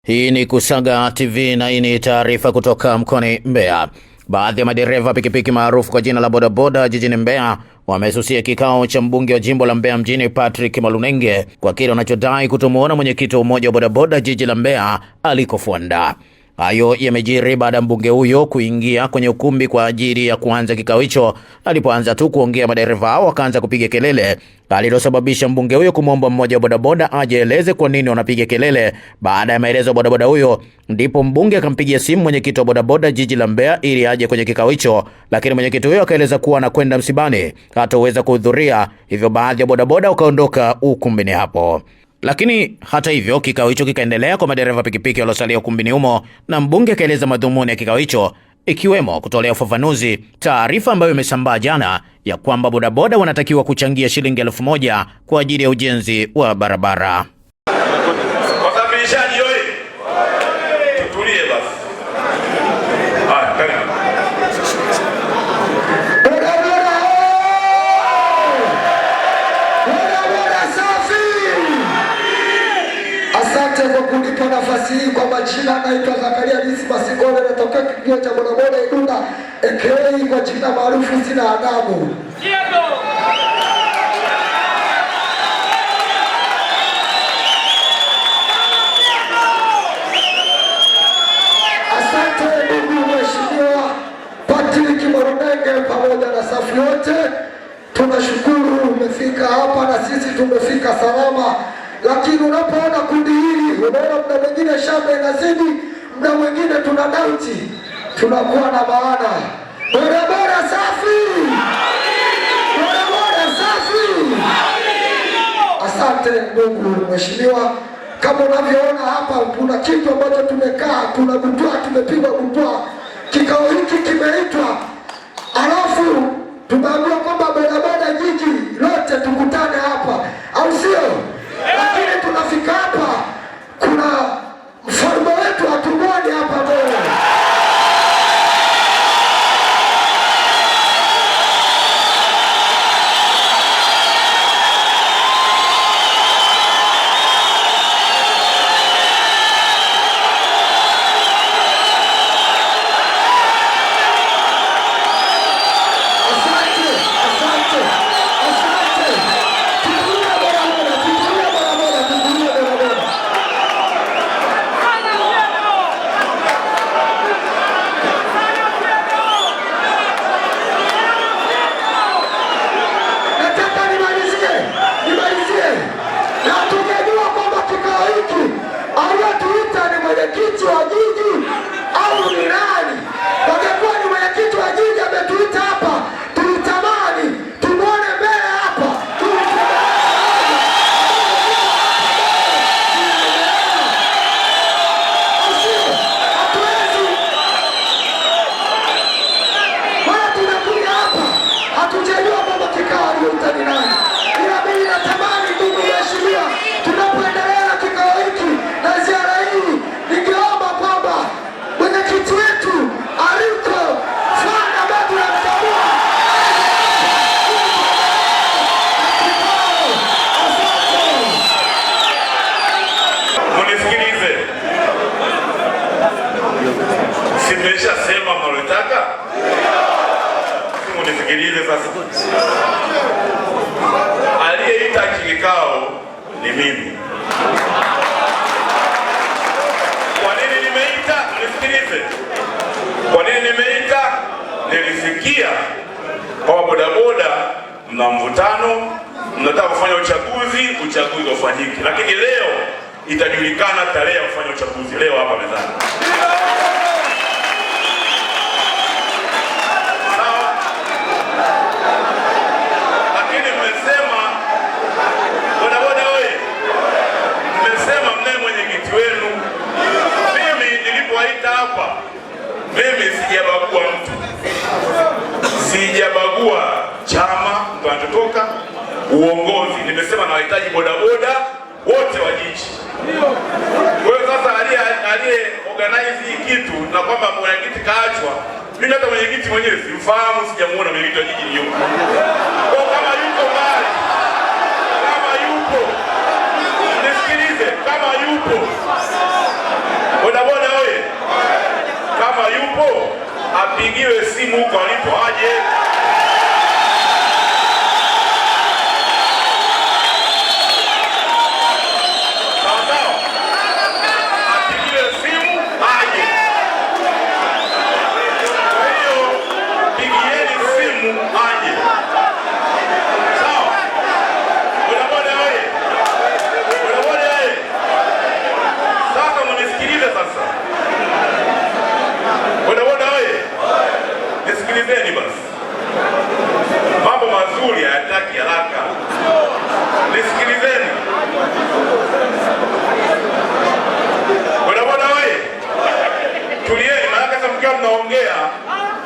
Hii ni Kusaga TV na hii ni taarifa kutoka mkoani Mbeya. Baadhi ya madereva pikipiki maarufu kwa jina la bodaboda jijini Mbeya wamesusia kikao cha mbunge wa jimbo la Mbeya mjini Patrick Malunenge kwa kile wanachodai kutomuona mwenyekiti wa umoja wa bodaboda jiji la Mbeya alikofuanda. Hayo yamejiri baada ya mbunge huyo kuingia kwenye ukumbi kwa ajili ya kuanza kikao hicho. Alipoanza tu kuongea, madereva hao wakaanza kupiga kelele, alilosababisha mbunge huyo kumwomba mmoja wa bodaboda ajeeleze kwa nini wanapiga kelele. Baada ya maelezo ya bodaboda huyo, ndipo mbunge akampigia simu mwenyekiti wa bodaboda jiji la Mbeya ili aje kwenye kikao hicho, lakini mwenyekiti huyo akaeleza kuwa anakwenda msibani, hataweza kuhudhuria, hivyo baadhi ya bodaboda wakaondoka ukumbini hapo. Lakini hata hivyo kikao hicho kikaendelea kwa madereva pikipiki waliosalia ukumbini humo, na mbunge akaeleza madhumuni ya kikao hicho ikiwemo kutolea ufafanuzi taarifa ambayo imesambaa jana ya kwamba bodaboda wanatakiwa kuchangia shilingi 1000 kwa ajili ya ujenzi wa barabara. Wasafirishaji oye! Tutulie basi. Haya, karibu. Asante kwa kunipa nafasi hii. Kwa majina naitwa Zakaria Dismas Ngole, natokea kituo cha bodaboda Idunda aka kwa jina maarufu Sina Adabu. Asante ndugu mheshimiwa Patrick Malunenge pamoja na safu yote, tunashukuru umefika hapa na sisi tumefika salama. Lakini unapoona kundi hili, unaona muda mwingine shamba inazidi, muda mwingine tuna dauti, tunakuwa na maana. Bodaboda safi! Bodaboda safi! Asante ndugu mheshimiwa. Kama unavyoona hapa, kuna kitu ambacho tumekaa, kuna butwa, tumepigwa butwa. Kikao hiki kimeitwa, alafu tumeambiwa kwamba bodaboda jiji lote tukutane hapa, au sio? Lakini tunafika hapa, kuna mfalme wetu hatumuoni hapa mbele. Mwenyekiti wa jiji au ni nani? Wangekuwa ni mwenyekiti wa jiji ametuita hapa, tulitamani tumuone mbele hapa. Hatuwezi. Wala tunakuja hapa, hatujajua kwamba kikao aliyoita ni nani. Ila mimi natamani ndugu mheshimiwa, tunapoendelea na kikao hiki na ziara hii, ningeomba kwamba mwenyekiti wetu aliko fana babu ya mtamua. Munisikilize. Simesha sema mnalotaka? Munisikilize sasa. Aliyeita kikao ni mimi. Kwa nini nimeita? Nisikilize. Kwa nini nimeita? Nilisikia kwa bodaboda mna mvutano, mnataka kufanya uchaguzi ufanyike. Lakini leo itajulikana tarehe ya kufanya uchaguzi leo hapa mezani. Sawa? Lakini mmesema bodaboda oye. Mmesema mnaye mwenyekiti wenu. Mimi nilipowaita hapa, mimi sijabagua mtu, sijabagua chama mtu anatoka uongozi. Nimesema nawahitaji bodaboda wote wa jiji. Kwa hiyo sasa aliye organize hii kitu na kwamba mwenyekiti kaachwa, mimi hata mwenyekiti mwenyewe simfahamu, sijamuona mwenyekiti wa jiji ni yuko. Kwa kama yuko mbali, kama yupo, nisikilize, kama yupo apigiwe simu huko alipo aje. Nisikilizeni basi, mambo mazuri hayataki haraka. Nisikilizeni bodaboda wewe, tulieni, maana sasa mkiwa mnaongea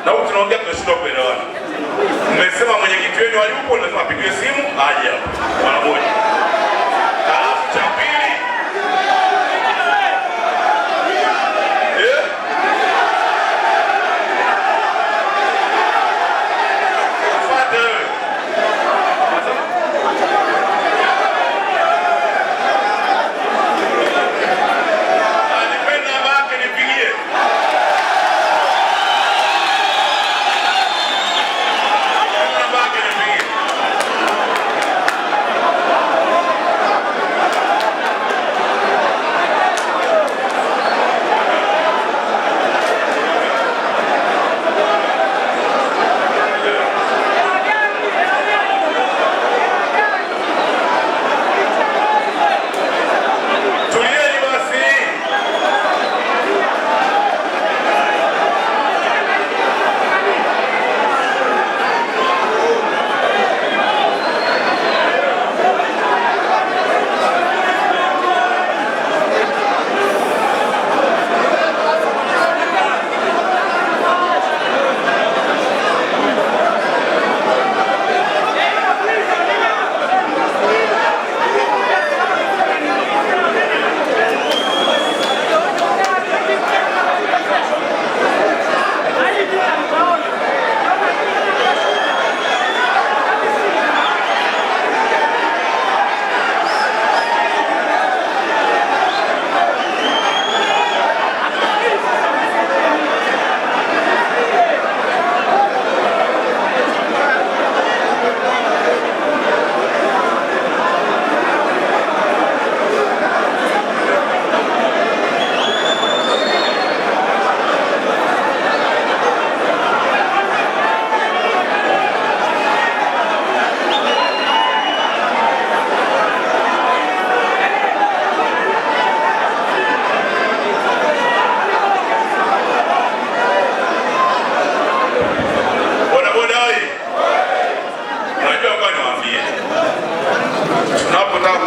na huku tunaongea tunashindwa kuelewana. Mmesema mwenyekiti wenu hayupo, lazima apigiwe simu aje hapo mara moja. Alafu cha pili,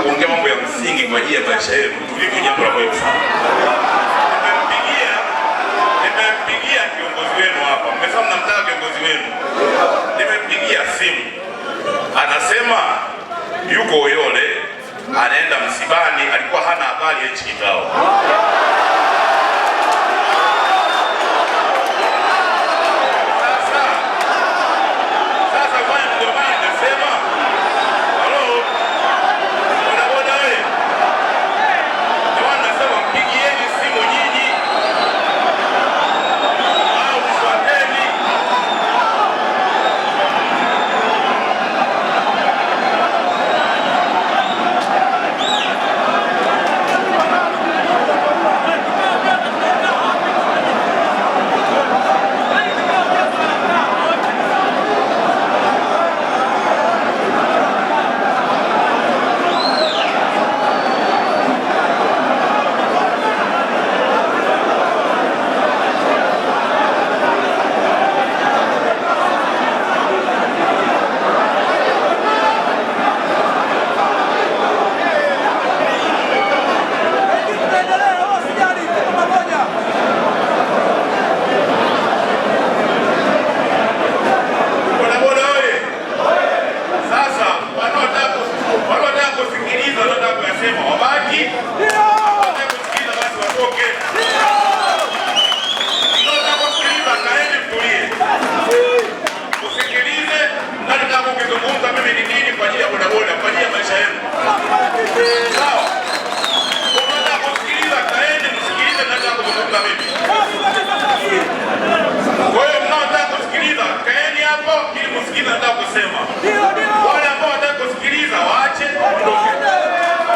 kuongea mambo ya msingi kwa ajili ya maisha yetu, tulipo jambo la muhimu sana. Nimempigia kiongozi wenu hapa, mmesema mnamtaka kiongozi wenu. Nimempigia simu, anasema yuko Uyole, anaenda msibani, alikuwa hana habari ya hichi kikao. Sawa. hapo ili kusikiliza nataka kusema. Wale ambao wataka kusikiliza waache.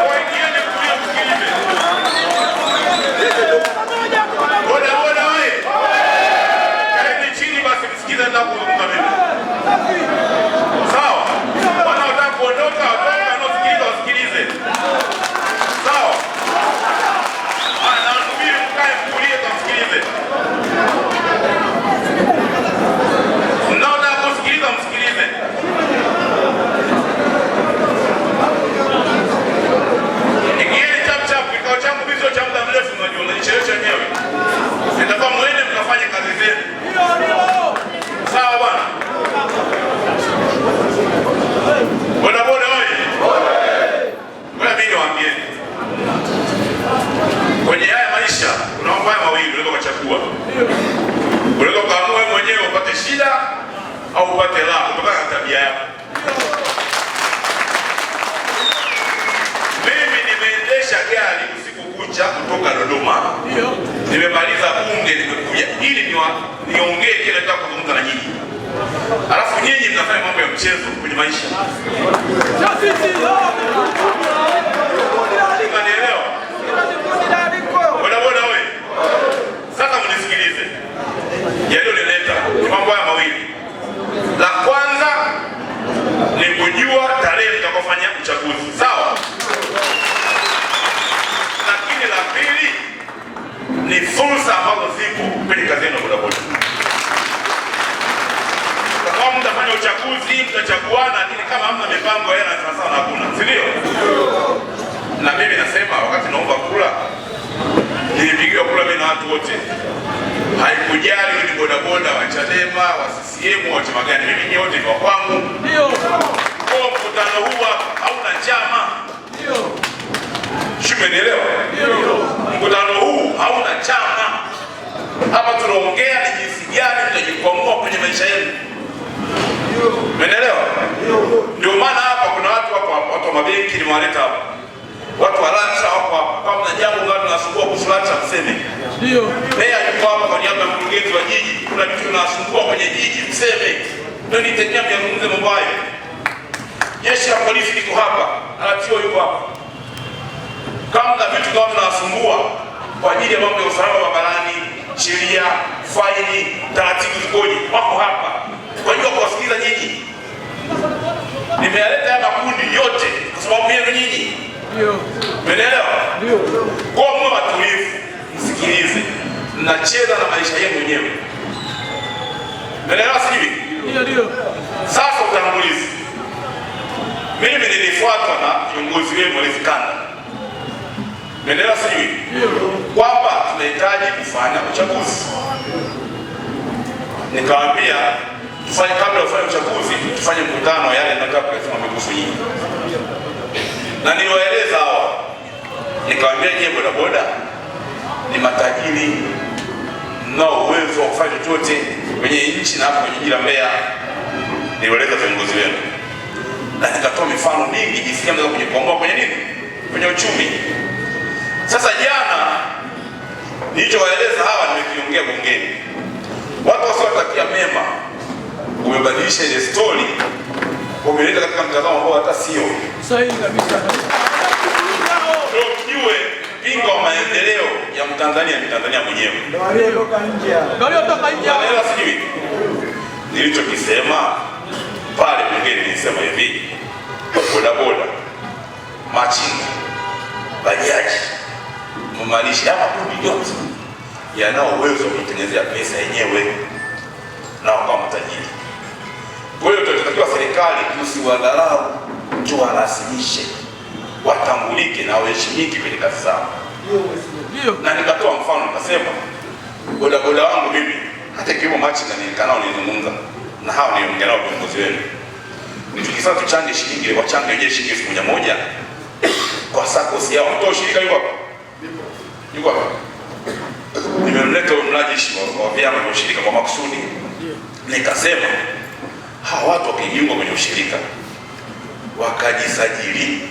Waingieni kulia kusikilize. Boda boda wewe. Kaeni chini basi msikilize nataka kuzungumza mimi. Sawa? Wanaotaka kuondoka wanaosikiliza wasikilize. Sawa? Nasubiri mkae mkulie kumsikilize. Mnaotaka kusikiliza msikilize. Ingieni chap chap, kikao changu hicho cha muda mrefu unajua unanichelewesha wenyewe. Nitakuwa mwende mkafanye kazi zenu. Sawa bwana? Boda boda wewe. Wewe mimi niwaambieni. Kwenye haya maisha kuna mambo mawili unaweza kuchagua. Unaweza kuamua wewe mwenyewe upate shida au upate raha kutokana na tabia yako. Mimi nimeendesha gari usiku kucha kutoka Dodoma. Nimemaliza bunge nimekuja ili niongee kile nataka kuzungumza na nyinyi. Alafu nyinyi mnafanya mambo ya mchezo kwenye maisha. Unanielewa? Boda boda wewe. Sasa mnisikilize. Yaliyonileta ni mambo haya mawili. La kwanza ni kujua tarehe tutakofanya uchaguzi. Sawa? Lakini la pili ni fursa ambazo zipo kwenye kazi yenu boda boda. Kama mtafanya uchaguzi mtachaguana, lakini kama hamna mipango ya hela sawa na hakuna. Si ndio? Na mimi nasema wakati naomba kula nilipigiwa kula mimi na watu wote. Haikujali ni boda boda wa Chadema, wa CCM, wa chama gani, mimi wote kwa kwangu. Ndio. Kwa mkutano huu hauna chama. Ndio. Shumenielewa? Ndio. Mkutano huu hauna chama. Hapa tunaongea ni jinsi gani tutajikwamua kwenye maisha yetu. Umeelewa? Ndio maana hapa kuna watu watu wa mabenki nimewaleta hapa. Watu wa LATRA wako hapa. Kama mna jambo ngani tunasumbua kuhusu LATRA mseme. Ndio. Meya yuko hapa kwa niaba ya mkurugenzi wa jiji. Kuna vitu tunasumbua kwenye jiji mseme. Ndio nitetea mzungumze mambo hayo. Jeshi la polisi liko hapa. RTO yuko hapa. Kama mna vitu kama tunasumbua kwa ajili ya mambo ya usalama barabarani, sheria, faini, taratibu zikoje, wako hapa. Kwa hiyo kuwasikiliza nyinyi. Nimealeta haya makundi yote kwa sababu yenu nyinyi. Ndio. Umeelewa? Ndio. Kwa mwe watulivu, msikilize. Mnacheza na maisha yenu wenyewe. Umeelewa sisi? Ndio. Sasa utangulizi. Mimi nilifuatwa na kiongozi wenu Alifkanda. Umeelewa sisi? Ndio. Kwamba tunahitaji kufanya uchaguzi. Nikawaambia tufanye kabla ya kufanya uchaguzi, tufanye mkutano yale nataka kusema migusu nyingi. Na niliwaeleza hawa. Nikawaambia nyie boda boda ni matajiri na uwezo wa kufanya chochote kwenye nchi na hapo kwenye jiji la Mbeya. Niliwaeleza viongozi wenu. Na nikatoa mifano mingi jinsi gani mnaweza kujikwamua kwenye nini? Kwenye uchumi. Sasa jana nilichowaeleza hawa nimekiongea bungeni. Watu wasiotakia mema umebadilisha ile story, umeleta katika mtazamo ambao hata sio sahihi kabisa. Ndio tujue pinga wa maendeleo ya Mtanzania ni Tanzania mwenyewe. Ndio aliotoka nje. Ndio aliotoka nje. Naelewa sijui. Nilichokisema pale bungeni nilisema hivi. Boda boda, machinga, bajaji, mamalishi hapa kundi yote yanao uwezo wa kutengenezea pesa yenyewe na kwa matajiri. Kwa hiyo tunatakiwa serikali tusiwadharau, tuwarasimishe, watambulike na waheshimike kwenye kazi zao. Ndio. Na nikatoa mfano nikasema boda boda wangu mimi hata kiwemo machinga nilikanao nilizungumza na hao niongea nao viongozi wenu. Nitukisema tuchange shilingi ile wachange wenyewe shilingi 1,000 kwa SACCOS yao. Mtoa shirika yuko hapa. Yuko hapa. Nimeleta mlajishi wa vyama vya ushirika kwa makusudi. Nikasema hawa watu wakijiunga kwenye ushirika wakajisajili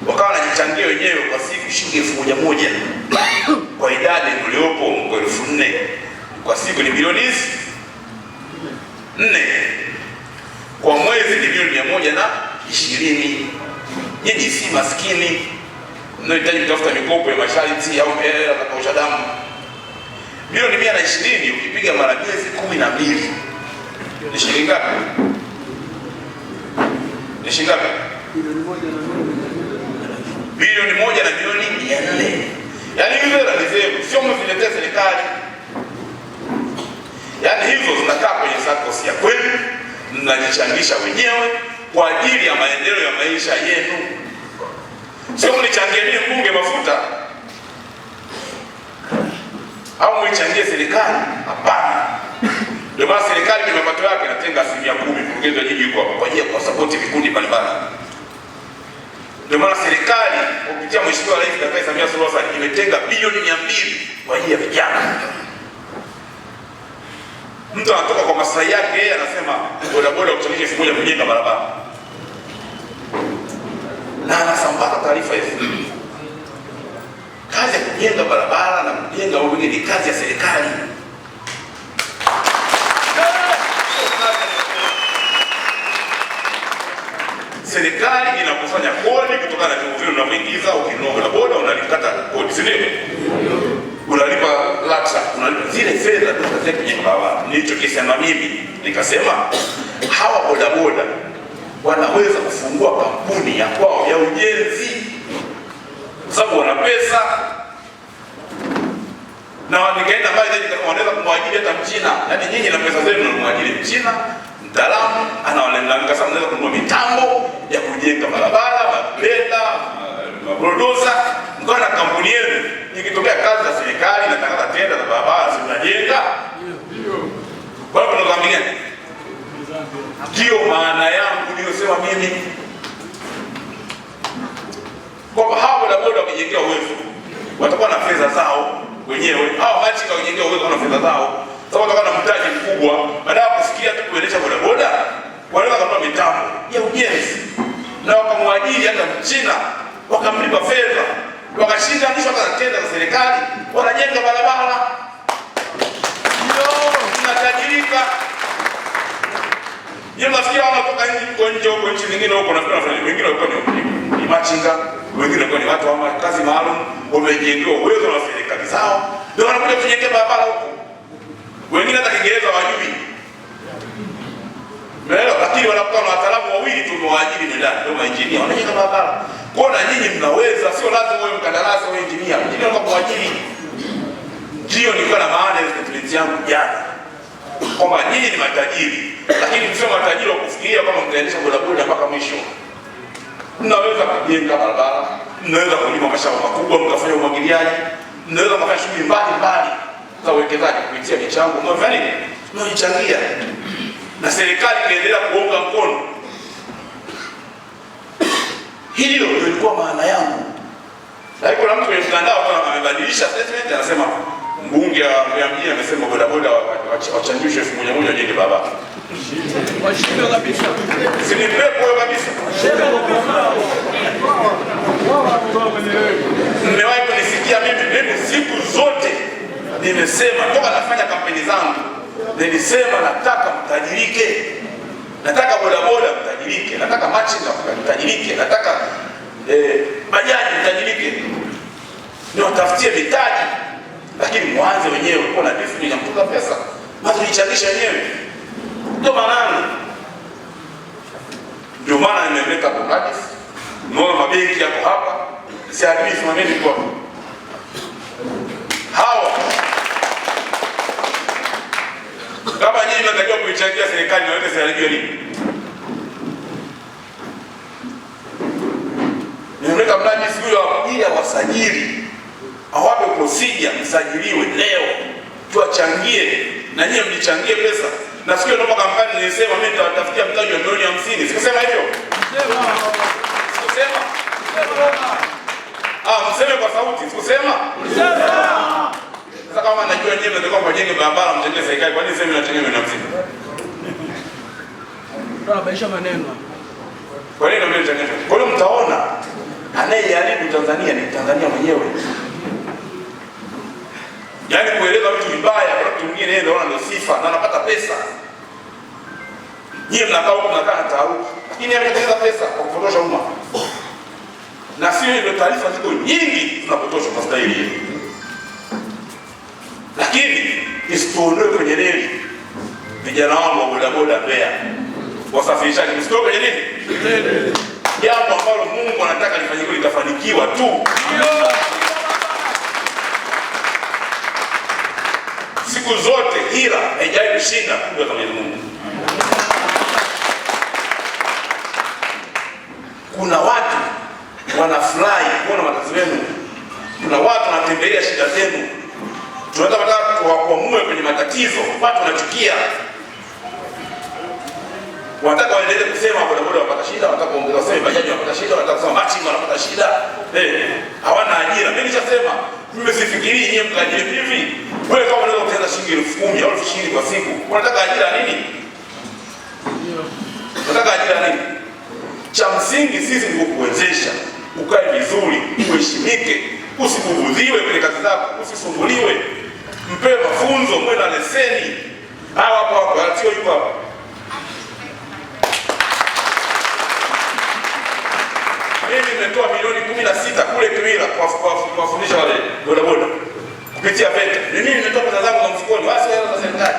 wakawa wanajichangia wenyewe kwa siku shilingi 1,000 kwa idadi iliyopo kwa 4,000 kwa siku ni milioni 4. 120. Nyinyi si maskini mnaohitaji kutafuta mikopo ya masharti au hela za kausha damu. Milioni 120 ukipiga mara miezi 12 ni shilingi ngapi? Ni shilingi ngapi? Bilioni 1 na milioni 400. Yaani hizo hela ni zenu, sio mziletee serikali. Yaani hizo zinakaa kwenye SACCOS ya kwenu, mnajichangisha wenyewe kwa ajili ya maendeleo ya maisha yenu. Sio mnichangie mbunge mafuta au mnichangie serikali, hapana. Ndio maana serikali kwa mapato yake inatenga 10%, mkurugenzi wa jiji kwa ajili ya kusupport vikundi mbalimbali. Ndio maana serikali kupitia Mheshimiwa Rais Dr. Samia Suluhu Hassan imetenga bilioni 200 kwa ajili ya vijana. Mtu anatoka kwa maslahi yake, yeye anasema bodaboda kuchangisha 1000 kujenga barabara, na anasambaza taarifa hizi. Kazi ya kujenga barabara na kujenga uwingi ni kazi ya serikali. Serikali inakusanya kodi kutokana na vile unavyoingiza. Ukinunua boda unalipata kodi, si ndio? Unalipa LATRA, unalipa zile fedha tunazia kwenye barabara. Nilichokisema mimi nikasema hawa bodaboda wanaweza kufungua kampuni ya kwao ya ujenzi, sababu wana pesa. Na nikaenda mbali zaidi, wanaweza kumwajiri hata Mchina. Yaani nyinyi na pesa zenu mnamwajiri Mchina, mtaalamu anawalenga. Nikasema mnaweza kununua mitambo ya kujenga barabara, mabeda, mabulldozer, mkawa na kampuni yenu. Ikitokea kazi za serikali na tangaza tenda za barabara, si mnajenga? Kwa hiyo tunakwambia ndio maana yangu niliyosema mimi kwamba hawa bodaboda wakijengea uwezo watakuwa na fedha zao wenyewe. Hawa machinga wakijengea uwezo wana fedha zao, sababu watakuwa na mtaji mkubwa. Baada ya kufikia tu kuendesha bodaboda, wanaweza kununua mitambo ya ujenzi na wakamwajiri hata Mchina, wakamlipa fedha, wakashindanishwa hata tenda za serikali, wanajenga barabara. Ndio tunatajirika. Yeye mnafikia wanatoka nje huko nchi nyingine huko, na wengine walikuwa ni machinga, wengine walikuwa ni watu wa kazi maalum, wamejengewa uwezo na serikali zao, ndio wanakuja kujengea barabara huko. Wengine hata Kiingereza hawajui. Lakini wanakuwa na wataalamu wawili tu waajiri ndani, ndio maengineer wanajenga barabara. Kwa na nyinyi mnaweza, sio lazima wewe mkandarasi au engineer. Engineer kwa kuajiri. Ndio nilikuwa na maana ya statement yangu jana, kwamba nyinyi ni matajiri, lakini msio matajiri wa kufikiria kama mtaendesha bodaboda mpaka mwisho. Mnaweza kujenga barabara, mnaweza kulima mashamba makubwa, mkafanya umwagiliaji, mnaweza kufanya shughuli mbalimbali za uwekezaji kupitia michango. Mnafanya nini? Mnachangia. Na serikali inaendelea kuunga mkono. Hilo ndio ilikuwa maana yangu. Lakini kuna mtu kwenye mtandao kama amebadilisha statement, anasema mbunge wa mjini amesema bodaboda wachangishe 1000 wajenge barabara. Washindwe kabisa. Si ni pepo kabisa. Mmewahi kunisikia mimi siku zote nimesema, toka nafanya kampeni zangu nilisema nataka mtajirike, nataka bodaboda mtajirike, nataka machinga mtajirike, nataka bajaji mtajirike, niwatafutie mitaji, lakini mwanze wenyewe kwa na defini ya kutoka pesa, basi nichangisha wenyewe. Ndio maana nimeleta bonus. Naona mabenki yako hapa, si adui simameni kwa hawa. Kama nyinyi mnatakiwa kuichangia serikali na wote serikali nini? Nimeleta mradi siku ya ajili ya wasajili. Awape procedure msajiliwe leo. Tuwachangie na nyinyi mnichangie pesa. Na siku ndio kampani nilisema mimi nitatafutia mtaji wa milioni 50. Sikusema hivyo? Sikusema. Mseme kwa sauti. Sikusema? Sasa kama najua nyinyi mnataka kujenge barabara mjenge serikali, kwa nini sema mnachangia milioni 50? Tunabaisha maneno. Kwa nini ndio mnachangia? Kwa hiyo mtaona anayeharibu Tanzania ni Tanzania mwenyewe. Yaani kueleza vitu vibaya kwa mtu mwingine, yeye anaona ndio sifa na anapata pesa. Nyinyi mnakaa huko mnakaa na taharuki. Lakini ametengeneza pesa kwa kupotosha umma. Na sio hivyo, taarifa ziko nyingi zinapotosha kwa staili hiyo. Lakini isituondoe kwenye reli. Vijana wangu wa bodaboda Mbeya, wasafirishaji, msitoke kwenye nini? Jambo ambalo Mungu anataka lifanyike litafanikiwa tu. Siku zote hila haijawahi kushinda kumbe za Mwenyezi Mungu. Kuna watu wanafurahi kuona matatizo yenu. Kuna watu wanatembelea shida zenu. Tunataka kuamue kwenye matatizo, watu wanachukia. Wanataka waendelee kusema bodaboda wanapata shida, wanataka kuongeza sema bajaji wanapata shida, wanataka kusema machinga wanapata shida. Hawana ajira. Mimi nishasema, mimi sifikiri nyinyi mkaajiri hivi. Wewe kama unaweza kutengeneza shilingi 10,000 au 20,000 kwa siku, unataka ajira nini? Unataka ajira nini? Cha msingi sisi ni kukuwezesha ukae vizuri, uheshimike, usibugudhiwe kwenye kazi zako, usisumbuliwe. Mpe mafunzo, mwe na leseni. Hapo atio yuko hapa. Mimi nimetoa milioni 16 kule Kiwira kuwafundisha wale bodaboda kupitia VETA. Mimi nimetoa pesa zangu za mfukoni, wasi hela za serikali.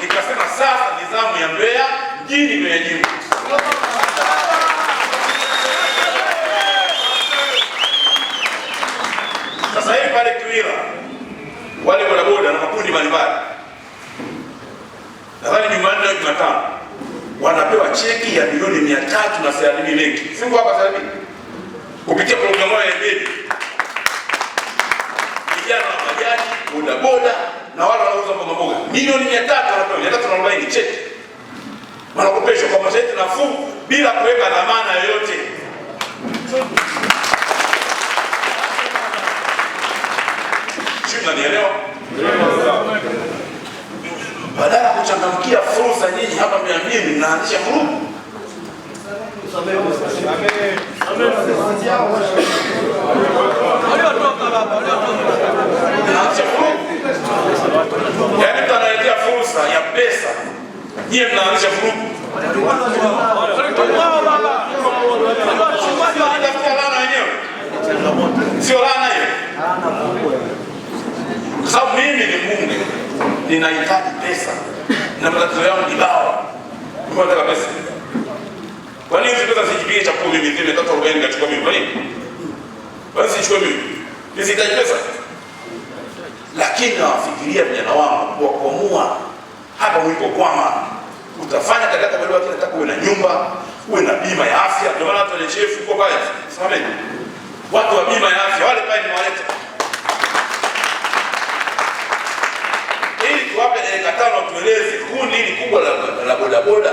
Nikasema sasa nizamu ya Mbeya mjini kwenye jimbo. Sasa hivi pale Kiwira wale bodaboda na makundi mbalimbali, nadhani Jumanne au Jumatano wanapewa cheki ya milioni 300 na CRDB benki. Singo hapa CRDB. Kupitia programu ya Ebedi. Vijana wa bajaji, bodaboda na wale wanauza mboga mboga. Milioni 300 wanapewa, 340 cheki. Wanakopeshwa kwa masharti nafuu bila kuweka dhamana yoyote. Unanielewa? Badala kuchangamkia fursa nyinyi hapa Mbeya mnaanzisha vurugu. Yaani mtu analetea fursa ya pesa, nyinyi mnaanzisha vurugu. Sio laana hiyo. Kwa sababu mimi ni mbunge, ninahitaji pesa na matatizo yangu kibao. Mimi nataka pesa. Kwa nini hizo pesa sijipige chakula mimi zile 340 nikachukua mimi? Kwa nini? Basi sichukue mimi. Nisihitaji pesa. Lakini nawafikiria vijana wangu kwa kuamua hapa mlipokwama. Utafanya kazi yako bado unataka uwe na nyumba, uwe na bima ya afya. Ndio maana watu wa NHIF uko pale. Samahani. Watu wa bima ya afya wale pale ni waleta. Ili tuwape dakika 5 tueleze kundi hili kubwa la bodaboda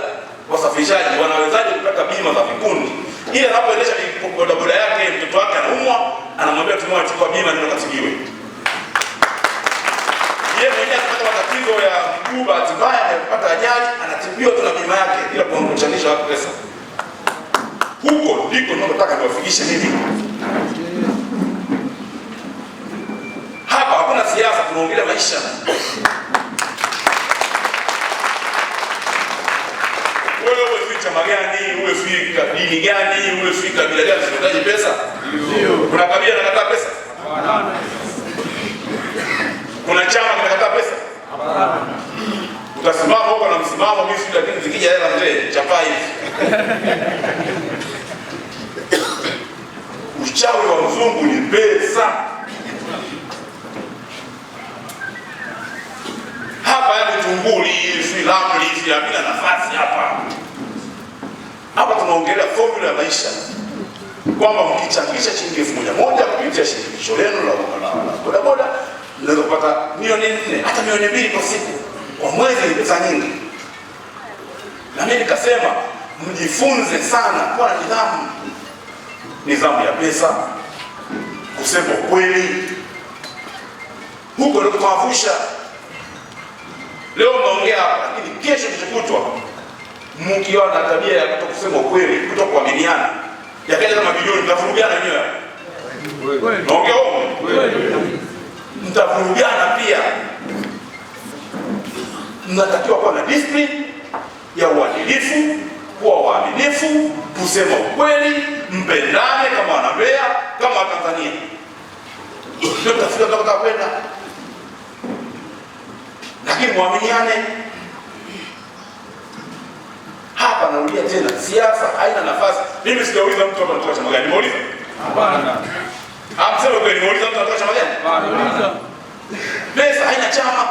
wasafirishaji wanawezaje kupata bima za vikundi. Ili anapoendesha bodaboda yake mtoto wake anaumwa, anamwambia tumwa chukua bima ndio katibiwe. Yeye mwenyewe akipata matatizo ya mguu, bahati mbaya akipata ajali, anatibiwa tu na bima yake bila kumchanisha watu pesa. Huko ndiko tunataka tuwafikishe mimi. Hapa hakuna siasa, tunaongelea maisha. Wewe uwe chama gani, uwe dini gani, uwe kabila gani, unahitaji pesa? Ndio. Kuna kabila inakataa pesa? Hapana. Kuna chama kinakataa pesa? Hapana. Utasimama huko na msimamo mimi sio, lakini zikija hela mzee chapa hivi. Uchawi wa mzungu ni pesa. Hapa yani tunguli hivi lamli hivi havina nafasi hapa. Hapa tunaongelea formula ya maisha. Kwamba mkichangisha shilingi 1,000 kupitia shirikisho lenu la bodaboda unaweza kupata milioni 4 hata milioni 2 kwa siku. Kwa mwezi ni pesa nyingi. Na mimi nikasema mjifunze sana kwa nidhamu. Nidhamu ya pesa, kusema ukweli. Huko ndio tutawavusha. Leo mnaongea hapa, lakini kesho kishukutwa mkiwa na tabia ya kutokusema ukweli, kutokuaminiana, yakaja kama bilioni mtavurugana wenyewe. Naongea huko. Mtavurugana pia. mnatakiwa kuwa na discipline ya uadilifu, kuwa waaminifu, kusema ukweli, mpendane kama wana Mbeya, kama Tanzania. Ndio tutafika tunataka kwenda. Lakini muaminiane. Hapa narudia tena, siasa haina nafasi. Mimi sijauliza mtu hapa anatoka chama gani. Nimeuliza? Hapana. Hamsema kweli nimeuliza mtu anatoka chama gani? Hapana. Pesa haina chama.